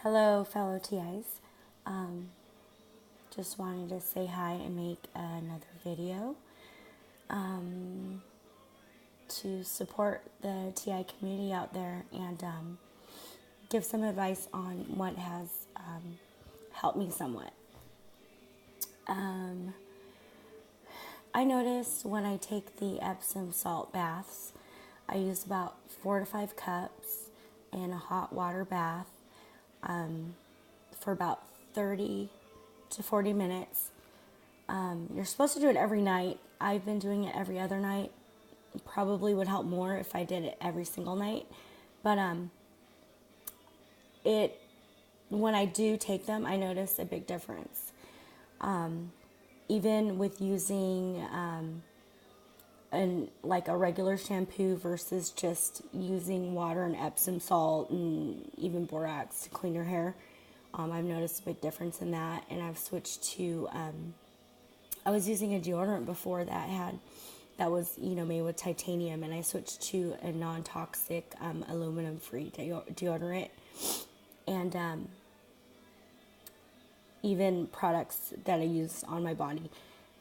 Hello, fellow TIs. Just wanted to say hi and make another video to support the TI community out there and give some advice on what has helped me somewhat. I notice when I take the Epsom salt baths, I use about 4 to 5 cups in a hot water bath for about 30 to 40 minutes. You're supposed to do it every night. I've been doing it every other night. Probably would help more if I did it every single night. But when I do take them, I notice a big difference. Even with using a regular shampoo versus just using water and Epsom salt and even borax to clean your hair, I've noticed a big difference in that. And I've switched to I was using a deodorant before that was made with titanium, and I switched to a non-toxic aluminum-free deodorant, and even products that I use on my body,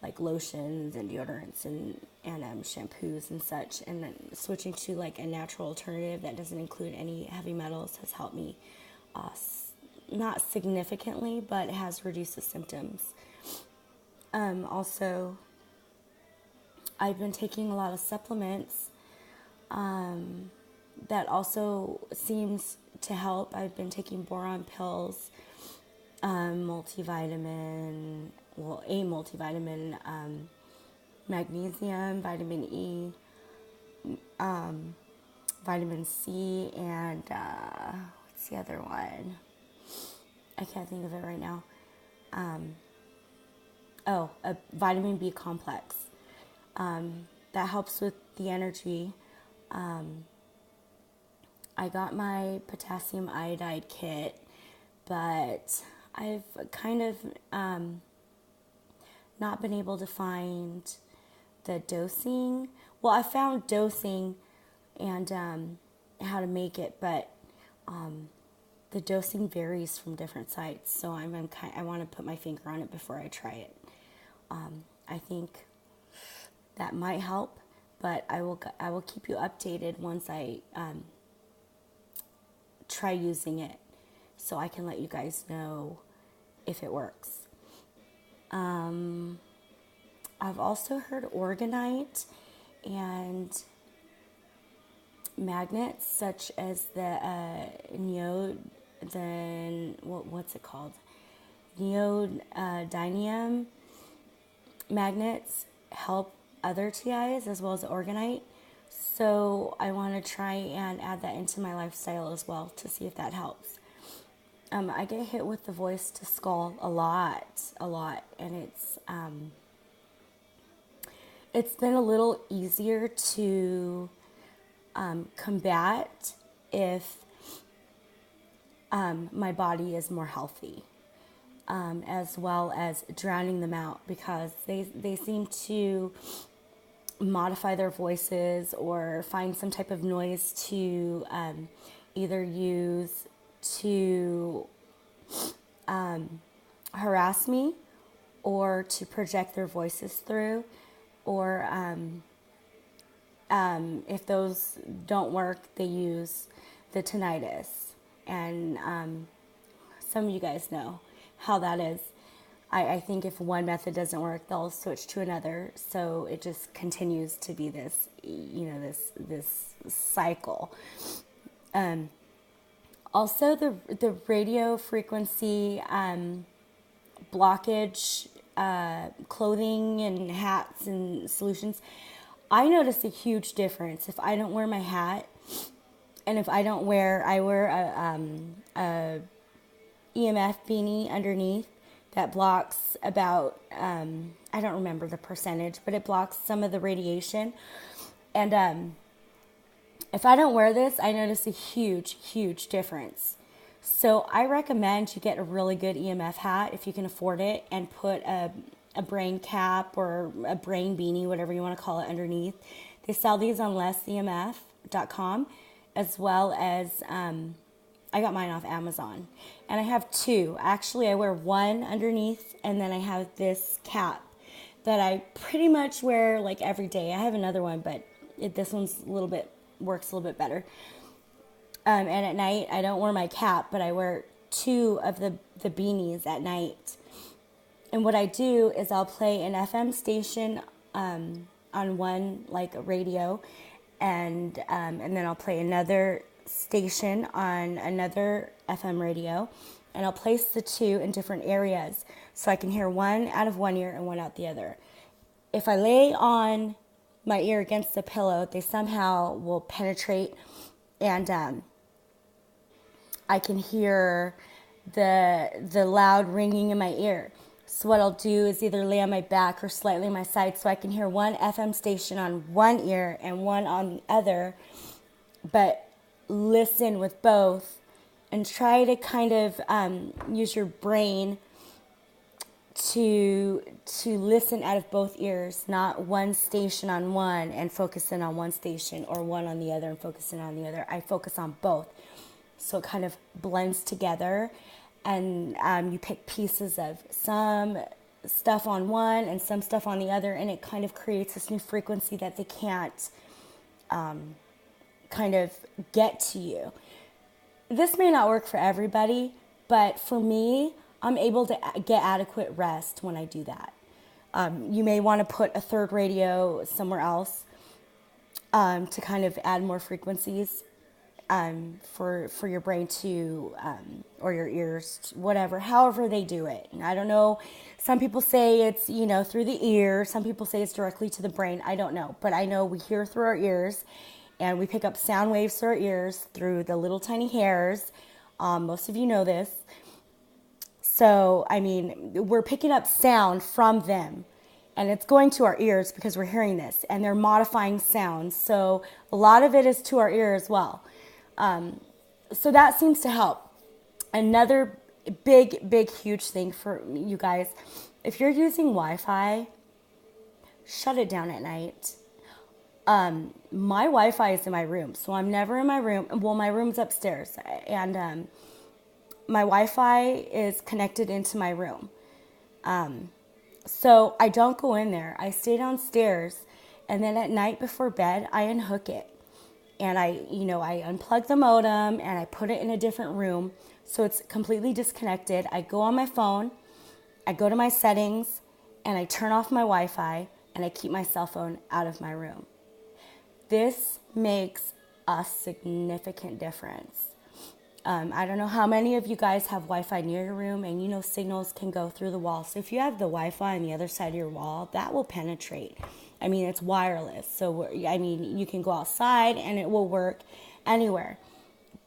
like lotions and deodorants and shampoos and such, and then switching to like a natural alternative that doesn't include any heavy metals has helped me, not significantly, but has reduced the symptoms. Also, I've been taking a lot of supplements that also seems to help. I've been taking boron pills, a multivitamin, magnesium, vitamin E, vitamin C, and what's the other one? I can't think of it right now. A vitamin B complex. That helps with the energy. I got my potassium iodide kit, but I've kind of not been able to find the dosing. Well, I found dosing and how to make it, but the dosing varies from different sites. So I want to put my finger on it before I try it. I think that might help, but I will keep you updated once I try using it, so I can let you guys know if it works. I've also heard orgonite and magnets such as the what's it called? Neodymium magnets help other TIs as well as orgonite. So I want to try and add that into my lifestyle as well to see if that helps. I get hit with the voice to skull a lot, and it's been a little easier to combat if my body is more healthy, as well as drowning them out, because they seem to modify their voices or find some type of noise to either use to harass me or to project their voices through, or if those don't work, they use the tinnitus, and some of you guys know how that is. I think if one method doesn't work, they'll switch to another, so it just continues to be this, this cycle. Also, the radio frequency blockage, clothing and hats and solutions, I notice a huge difference if I don't wear my hat, and if I wear a EMF beanie underneath that blocks about, I don't remember the percentage, but it blocks some of the radiation. And if I don't wear this, I notice a huge difference. So I recommend you get a really good EMF hat if you can afford it, and put a brain cap or a brain beanie, whatever you want to call it, underneath. They sell these on lessemf.com, as well as I got mine off Amazon. And I have two. Actually, I wear one underneath, and then I have this cap that I pretty much wear like every day. I have another one, but this one's works a little bit better. And at night, I don't wear my cap, but I wear two of the beanies at night. And what I do is I'll play an FM station on one like a radio, and then I'll play another station on another FM radio, and I'll place the two in different areas so I can hear one out of one ear and one out the other. If I lay on my ear against the pillow, they somehow will penetrate, and I can hear the loud ringing in my ear. So what I'll do is either lay on my back or slightly on my side so I can hear one FM station on one ear and one on the other, but listen with both and try to kind of use your brain to listen out of both ears, not one station on one and focus in on one station, or one on the other and focus in on the other. I focus on both. So it kind of blends together, and you pick pieces of some stuff on one and some stuff on the other, and it kind of creates this new frequency that they can't kind of get to you. This may not work for everybody, but for me, I'm able to get adequate rest when I do that. You may want to put a third radio somewhere else to kind of add more frequencies for your brain to, or your ears, whatever, however they do it. And I don't know. Some people say it's, through the ear. Some people say it's directly to the brain. I don't know. But I know we hear through our ears, and we pick up sound waves through our ears through the little tiny hairs. Most of you know this. So, we're picking up sound from them, and it's going to our ears because we're hearing this, and they're modifying sounds. So a lot of it is to our ear as well. So that seems to help. Another big, huge thing for you guys, if you're using Wi-Fi, shut it down at night. My Wi-Fi is in my room, so I'm never in my room. Well, my room's upstairs, and my Wi-Fi is connected into my room. So I don't go in there. I stay downstairs, and then at night before bed, I unhook it. And I unplug the modem and I put it in a different room so it's completely disconnected. I go on my phone, I go to my settings, and I turn off my Wi-Fi, and I keep my cell phone out of my room. This makes a significant difference. I don't know how many of you guys have Wi-Fi near your room, and signals can go through the wall. So if you have the Wi-Fi on the other side of your wall, that will penetrate. It's wireless. So, you can go outside and it will work anywhere.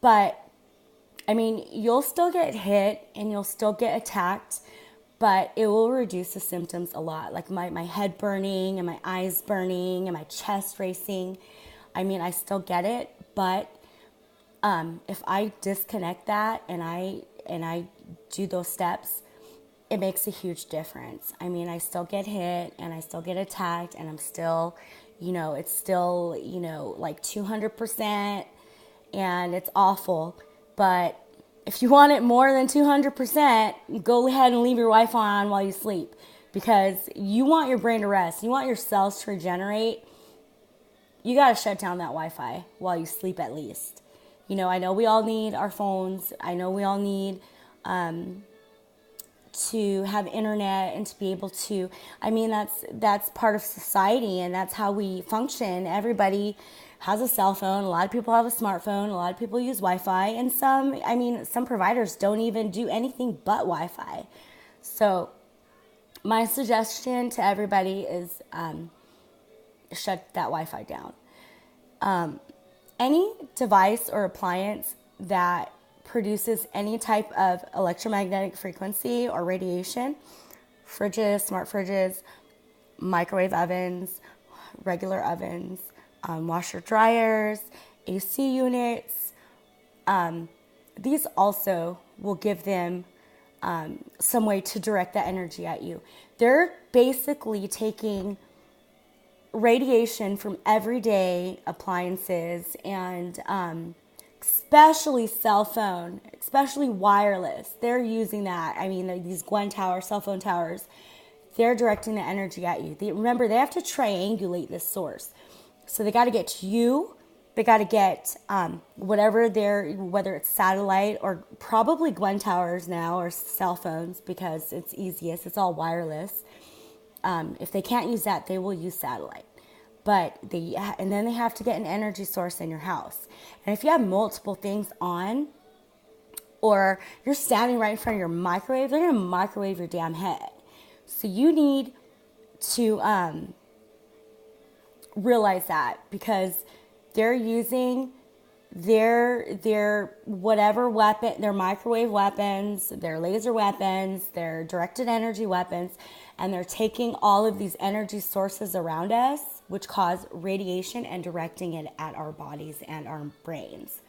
But, you'll still get hit and you'll still get attacked, but it will reduce the symptoms a lot. Like my head burning and my eyes burning and my chest racing. I still get it, but if I disconnect that and I do those steps, it makes a huge difference. I still get hit and I still get attacked, and I'm still, it's still, like 200%, and it's awful. But if you want it more than 200%, go ahead and leave your Wi-Fi on while you sleep, because you want your brain to rest. You want your cells to regenerate. You got to shut down that Wi-Fi while you sleep at least. I know we all need our phones. I know we all need to have internet and to be able to, that's part of society, and that's how we function. Everybody has a cell phone. A lot of people have a smartphone. A lot of people use Wi-Fi, and some providers don't even do anything but Wi-Fi. So my suggestion to everybody is shut that Wi-Fi down. Any device or appliance that produces any type of electromagnetic frequency or radiation, fridges, smart fridges, microwave ovens, regular ovens, washer dryers, AC units, these also will give them some way to direct that energy at you. They're basically taking radiation from everyday appliances and especially cell phone, especially wireless. They're using that. I mean, these Gwen towers, cell phone towers, they're directing the energy at you. Remember, they have to triangulate this source. So they got to get to you. They got to get whatever whether it's satellite or probably Gwen towers now or cell phones, because it's easiest. It's all wireless. If they can't use that, they will use satellite. And then they have to get an energy source in your house. And if you have multiple things on, or you're standing right in front of your microwave, they're going to microwave your damn head. So you need to realize that, because they're using their whatever weapon, their microwave weapons, their laser weapons, their directed energy weapons, and they're taking all of these energy sources around us, which cause radiation, and directing it at our bodies and our brains.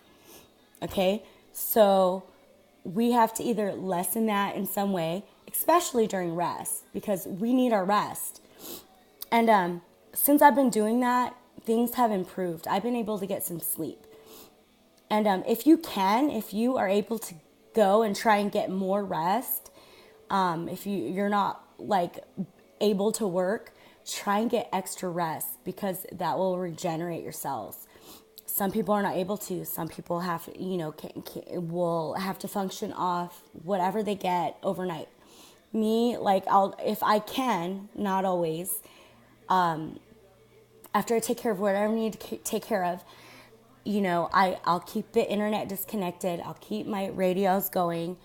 Okay? So we have to either lessen that in some way, especially during rest, because we need our rest. And since I've been doing that, things have improved. I've been able to get some sleep. And if you are able to go and try and get more rest, if you're not like able to work, try and get extra rest, because that will regenerate your cells. Some people are not able to. Some people have, will have to function off whatever they get overnight. Me, if I can, not always, after I take care of whatever I need to take care of, I'll keep the internet disconnected. I'll keep my radios going,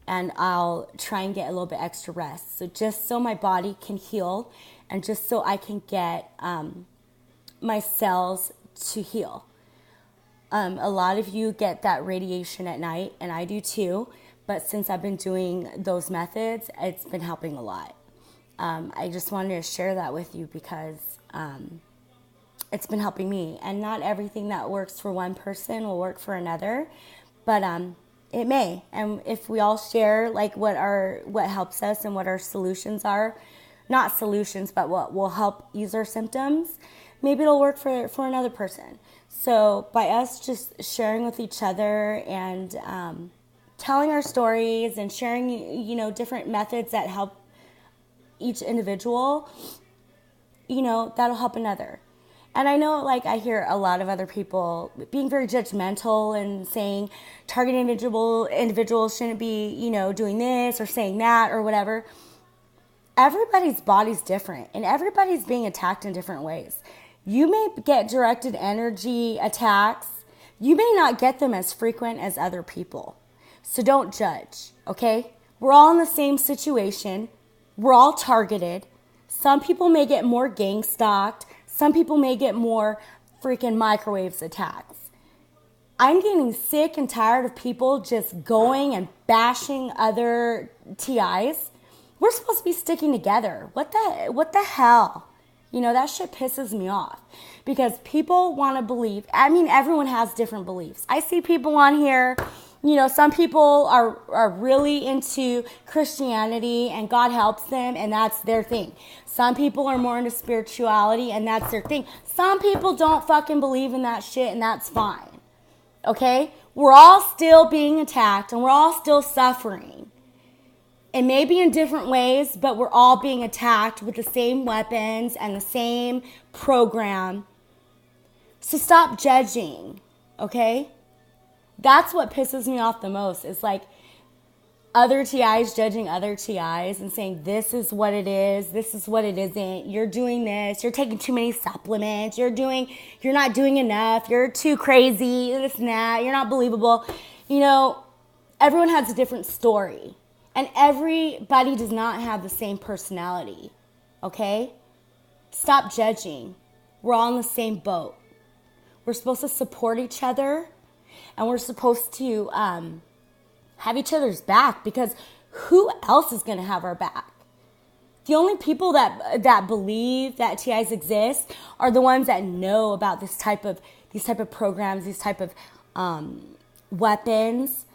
and I'll try and get a little bit extra rest. So just so my body can heal, and just so I can get my cells to heal. A lot of you get that radiation at night, and I do too. But since I've been doing those methods, it's been helping a lot. I just wanted to share that with you, because it's been helping me. And not everything that works for one person will work for another, but it may. And if we all share what helps us and what our solutions are, not solutions, but what will help ease our symptoms, maybe it'll work for another person. So by us just sharing with each other and telling our stories and sharing, different methods that help each individual, that'll help another. And I know, I hear a lot of other people being very judgmental and saying target individuals shouldn't be, doing this or saying that or whatever. Everybody's body's different, and everybody's being attacked in different ways. You may get directed energy attacks. You may not get them as frequent as other people. So don't judge, okay? We're all in the same situation. We're all targeted. Some people may get more gang stalked. Some people may get more freaking microwaves attacks. I'm getting sick and tired of people just going and bashing other TIs. We're supposed to be sticking together. What the hell? That shit pisses me off, because people want to believe. I mean, everyone has different beliefs. I see people on here, some people are really into Christianity and God helps them, and that's their thing. Some people are more into spirituality, and that's their thing. Some people don't fucking believe in that shit, and that's fine. Okay? We're all still being attacked, and we're all still suffering. It may be in different ways, but we're all being attacked with the same weapons and the same program. So stop judging, okay? That's what pisses me off the most. It's other TIs judging other TIs and saying, this is what it is, this is what it isn't. You're doing this, you're taking too many supplements, you're not doing enough, you're too crazy, this and that, you're not believable. Everyone has a different story. And everybody does not have the same personality, okay? Stop judging. We're all in the same boat. We're supposed to support each other, and we're supposed to have each other's back, because who else is going to have our back? The only people that believe that TIs exist are the ones that know about these type of programs, these type of weapons,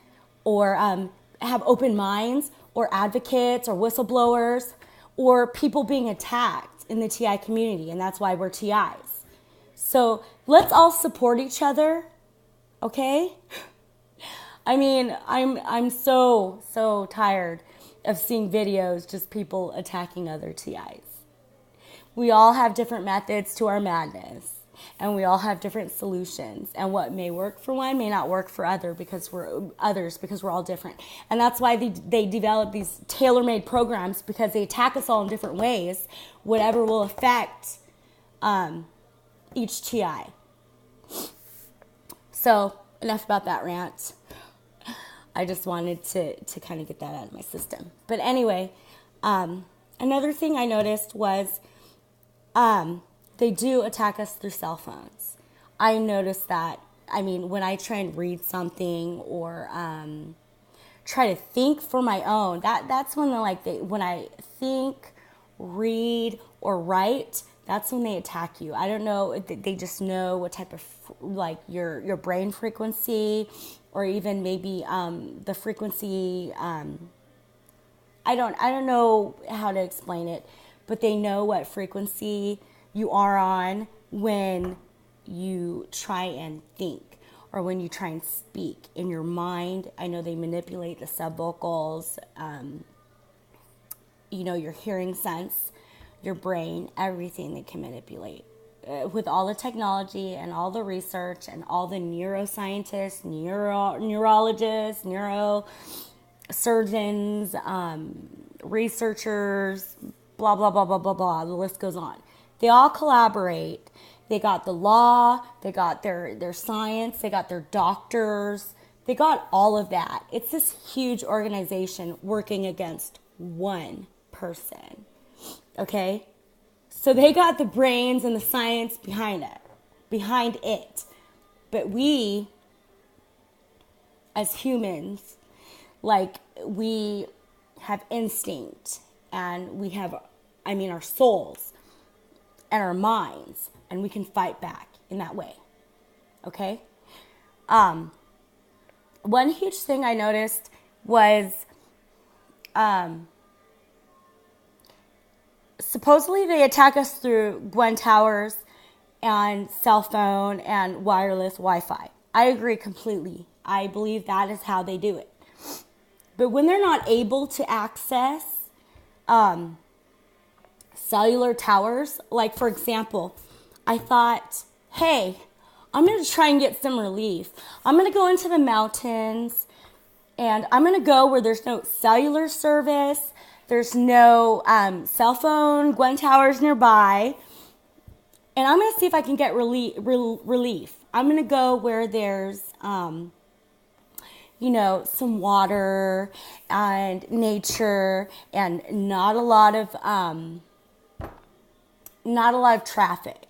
or have open minds, or advocates, or whistleblowers, or people being attacked in the TI community, and that's why we're TIs. So let's all support each other, Okay? I mean, I'm so tired of seeing videos just people attacking other TIs. We all have different methods to our madness, and we all have different solutions, and what may work for one may not work for others because we're all different. And that's why they develop these tailor-made programs, because they attack us all in different ways, whatever will affect each TI. So enough about that rant. I just wanted to kind of get that out of my system. But anyway, another thing I noticed was they do attack us through cell phones. I noticed that. I mean, when I try and read something or try to think for my own, that's when when I think, read, or write, that's when they attack you. I don't know. They just know what type of your brain frequency, or even maybe the frequency. I don't know how to explain it, but they know what frequency you are on when you try and think or when you try and speak in your mind. I know they manipulate the subvocals, your hearing sense, your brain, everything they can manipulate. With all the technology and all the research and all the neuroscientists, neurologists, neurosurgeons, researchers, blah, blah, blah, blah, blah, blah. The list goes on. They all collaborate. They got the law. They got their science. They got their doctors. They got all of that. It's this huge organization working against one person. Okay? So they got the brains and the science behind it. But we, as humans, we have instinct, and we have, our souls and our minds, and we can fight back in that way. Okay? One huge thing I noticed was, supposedly they attack us through Gwen Towers and cell phone and wireless Wi-Fi. I agree completely. I believe that is how they do it. But when they're not able to access cellular towers, like for example, I thought, hey, I'm going to try and get some relief. I'm going to go into the mountains, and I'm going to go where there's no cellular service, there's no cell phone, Gwen Towers nearby, and I'm going to see if I can get relief. I'm going to go where there's, some water and nature and not a lot of traffic.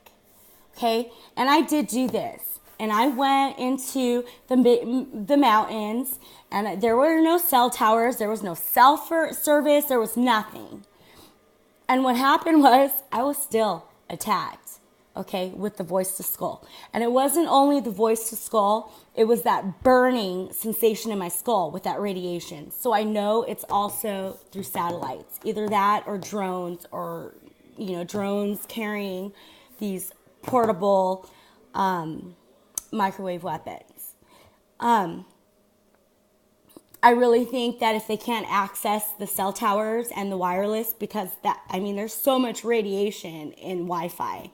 Okay, and I did do this, and I went into the mountains, and there were no cell towers, there was no cell service, there was nothing. And what happened was I was still attacked, okay, with the voice to skull. And it wasn't only the voice to skull, it was that burning sensation in my skull with that radiation. So I know it's also through satellites, either that or drones, or drones carrying these portable microwave weapons. I really think that if they can't access the cell towers and the wireless, because there's so much radiation in Wi-Fi.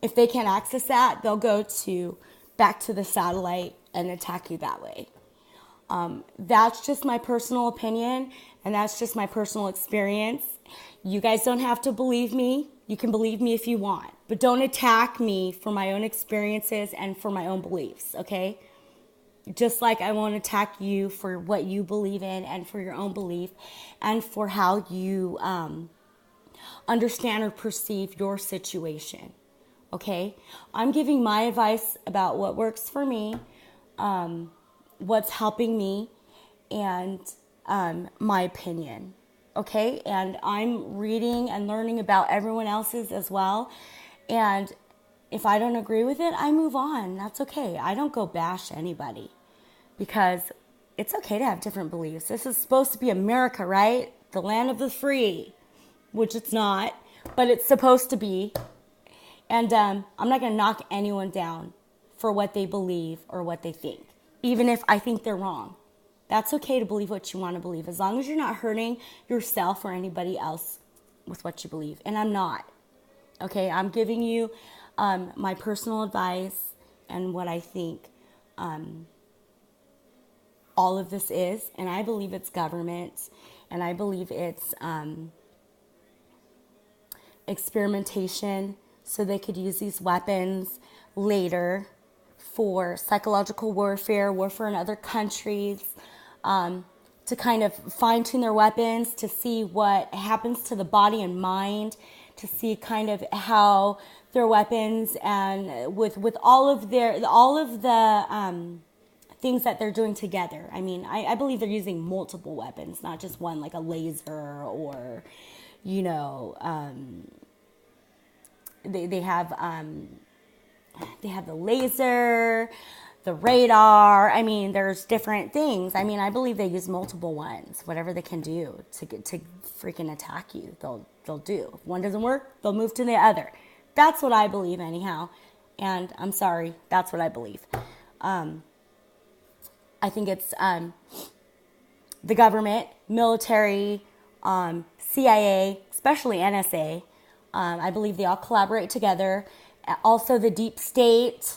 If they can't access that, they'll go back to the satellite and attack you that way. That's just my personal opinion, and that's just my personal experience. You guys don't have to believe me. You can believe me if you want, but don't attack me for my own experiences and for my own beliefs, okay? Just like I won't attack you for what you believe in and for your own belief and for how you understand or perceive your situation, okay? I'm giving my advice about what works for me, what's helping me, and my opinion, okay? And I'm reading and learning about everyone else's as well, and if I don't agree with it, I move on. That's okay. I don't go bash anybody, because it's okay to have different beliefs. This is supposed to be America, right? The land of the free, which it's not, but it's supposed to be. And I'm not going to knock anyone down for what they believe or what they think, even if I think they're wrong. That's okay to believe what you want to believe, as long as you're not hurting yourself or anybody else with what you believe. And I'm not. Okay, I'm giving you my personal advice and what I think all of this is. And I believe it's government, and I believe it's experimentation so they could use these weapons later for psychological warfare in other countries, to kind of fine-tune their weapons, to see what happens to the body and mind, to see kind of how their weapons and with all of the things that they're doing together. I mean, I believe they're using multiple weapons, not just one, like a laser or, you know, they have the laser, the radar. I mean, there's different things. I mean, I believe they use multiple ones, whatever they can do to freaking attack you. They'll do. If one doesn't work, they'll move to the other. That's what I believe anyhow. And I'm sorry, that's what I believe. I think it's the government, military, CIA, especially NSA. I believe they all collaborate together. Also the deep state.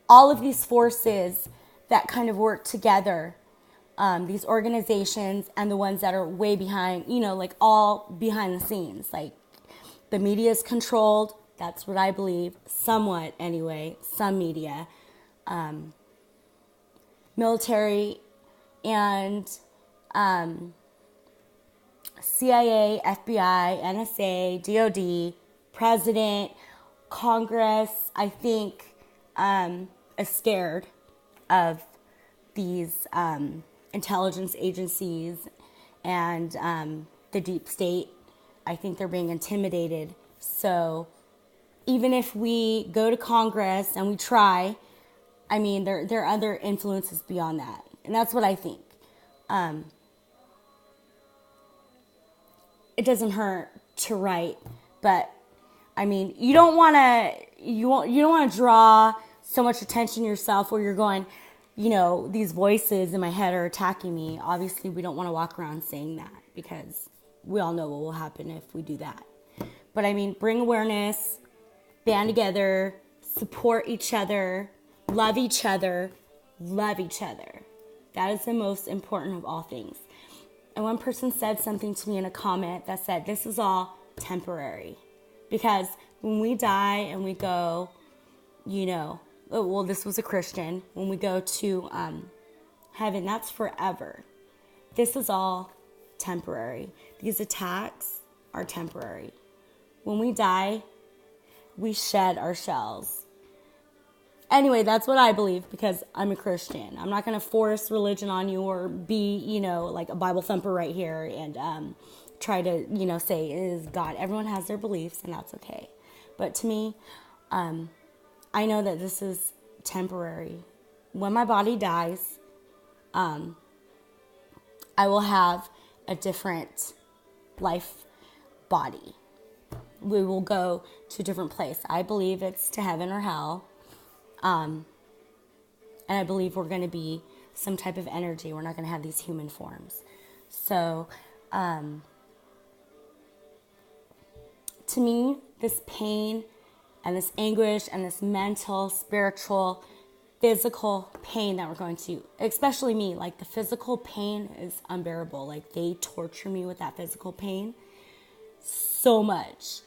All of these forces that kind of work together, these organizations and the ones that are way behind, you know, like all behind the scenes. Like the media is controlled. That's what I believe, somewhat anyway, some media. Military and CIA, FBI, NSA, DOD, President, Congress, I think, is scared of these intelligence agencies and the deep state. I think they're being intimidated. So even if we go to Congress and we try, I mean, there are other influences beyond that. And that's what I think. It doesn't hurt to write, but I mean, you don't want to draw so much attention to yourself where you're going, you know, these voices in my head are attacking me. Obviously, we don't want to walk around saying that, because we all know what will happen if we do that. But I mean, bring awareness, band together, support each other, love each other, love each other. That is the most important of all things. And one person said something to me in a comment that said, this is all temporary. Because when we die and we go, you know, well, this was a Christian, when we go to heaven, that's forever. This is all temporary. These attacks are temporary. When we die, we shed our shells. Anyway, that's what I believe, because I'm a Christian. I'm not going to force religion on you or be, you know, like a Bible thumper right here and try to, you know, say it is God. Everyone has their beliefs, and that's okay. But to me, I know that this is temporary. When my body dies, I will have a different life body. We will go to a different place. I believe it's to heaven or hell. And I believe we're going to be some type of energy. We're not going to have these human forms. So, to me, this pain and this anguish and this mental, spiritual, physical pain that we're going to, especially me, like the physical pain is unbearable. Like they torture me with that physical pain so much.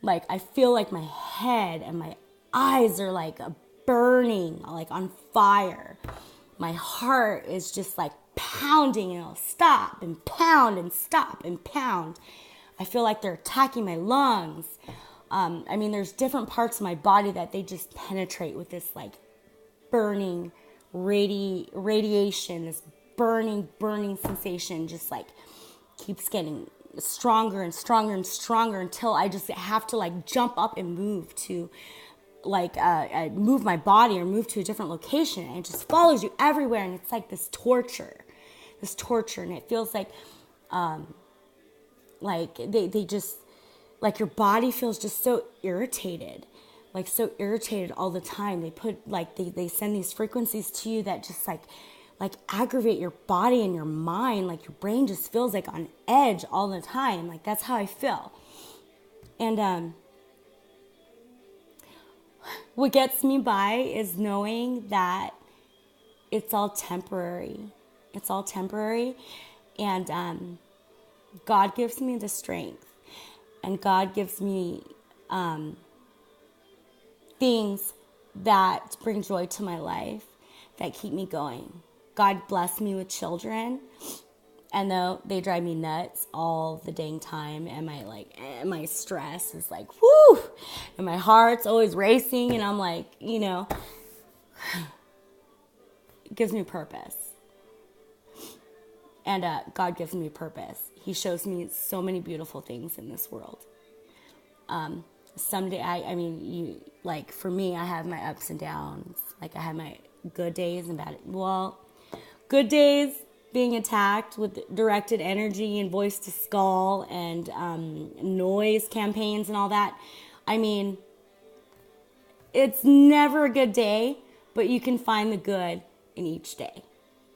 Like I feel like my head and my eyes are like burning, like on fire. My heart is just like pounding, and it'll stop and pound and stop and pound. I feel like they're attacking my lungs. I mean, there's different parts of my body that they just penetrate with this like burning radiation, this burning sensation, just like keeps getting stronger and stronger and stronger until I just have to like jump up and move to like move my body or move to a different location, and it just follows you everywhere, and it's like this torture, and it feels like they just like your body feels just so irritated, like so irritated all the time. They put like they send these frequencies to you that just like aggravate your body and your mind. Like your brain just feels like on edge all the time. Like that's how I feel. And what gets me by is knowing that it's all temporary. It's all temporary. And God gives me the strength. And God gives me things that bring joy to my life, that keep me going. God blessed me with children. And though they drive me nuts all the dang time, and my stress is like, whoo, and my heart's always racing, and I'm like, it gives me purpose. And God gives me purpose. He shows me so many beautiful things in this world. Someday, for me, I have my ups and downs. Like I have my good days and bad. Well, good days, being attacked with directed energy and voice to skull and noise campaigns and all that. I mean, it's never a good day, but you can find the good in each day.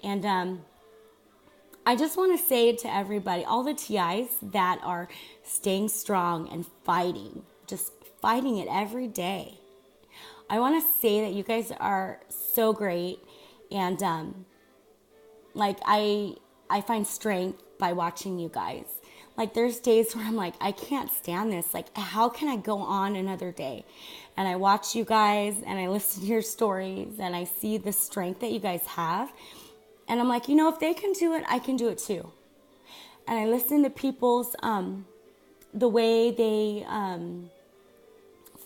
And I just want to say to everybody, all the TIs that are staying strong and fighting, just fighting it every day. I want to say that you guys are so great. And I find strength by watching you guys. Like there's days where I'm like, I can't stand this. Like, how can I go on another day? And I watch you guys and I listen to your stories and I see the strength that you guys have. And I'm like, if they can do it, I can do it too. And I listen to people's, the way they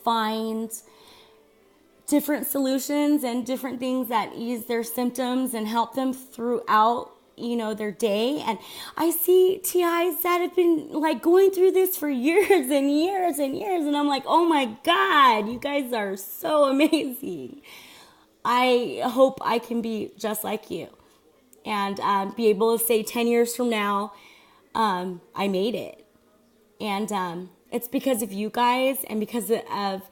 find different solutions and different things that ease their symptoms and help them throughout, their day. And I see TIs that have been like going through this for years and years and years. And I'm like, oh my God, you guys are so amazing. I hope I can be just like you and be able to say 10 years from now, I made it. And it's because of you guys and because of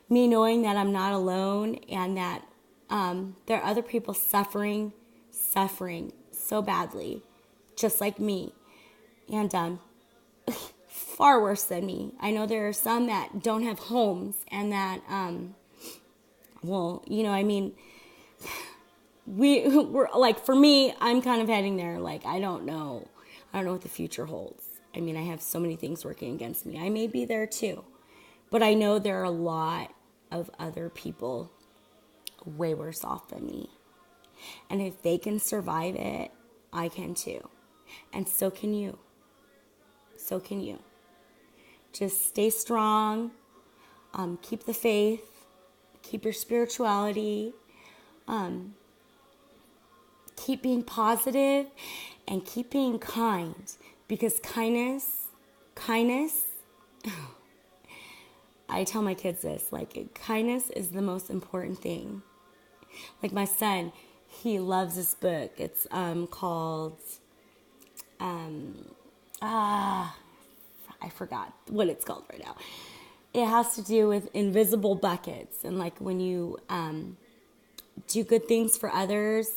me knowing that I'm not alone and that there are other people suffering so badly, just like me, and far worse than me. I know there are some that don't have homes and that, we're like, for me, I'm kind of heading there. Like, I don't know what the future holds. I mean, I have so many things working against me. I may be there too, but I know there are a lot of other people way worse off than me. And if they can survive it, I can too. And so can you. So can you. Just stay strong. Keep the faith. Keep your spirituality. Keep being positive and keep being kind. Because kindness, I tell my kids this, like, kindness is the most important thing. Like my son, he loves this book. It's called, I forgot what it's called right now. It has to do with invisible buckets. And like when you do good things for others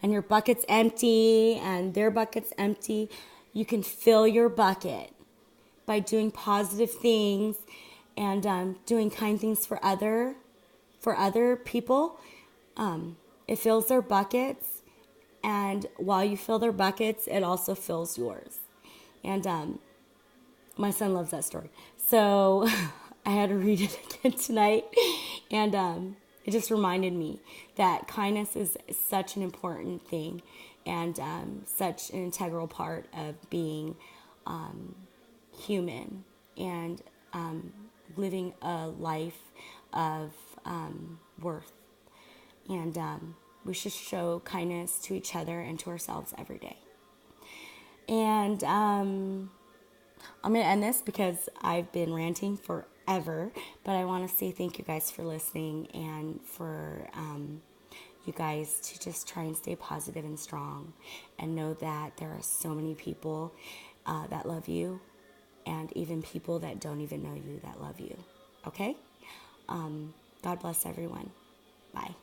and your bucket's empty and their bucket's empty, you can fill your bucket by doing positive things and doing kind things for other people. It fills their buckets, and while you fill their buckets, it also fills yours. And my son loves that story, so I had to read it again tonight, and it just reminded me that kindness is such an important thing and such an integral part of being human and living a life of worth. And we should show kindness to each other and to ourselves every day. And I'm going to end this because I've been ranting forever, but I want to say thank you guys for listening and for you guys to just try and stay positive and strong and know that there are so many people that love you and even people that don't even know you that love you. Okay? God bless everyone. Bye.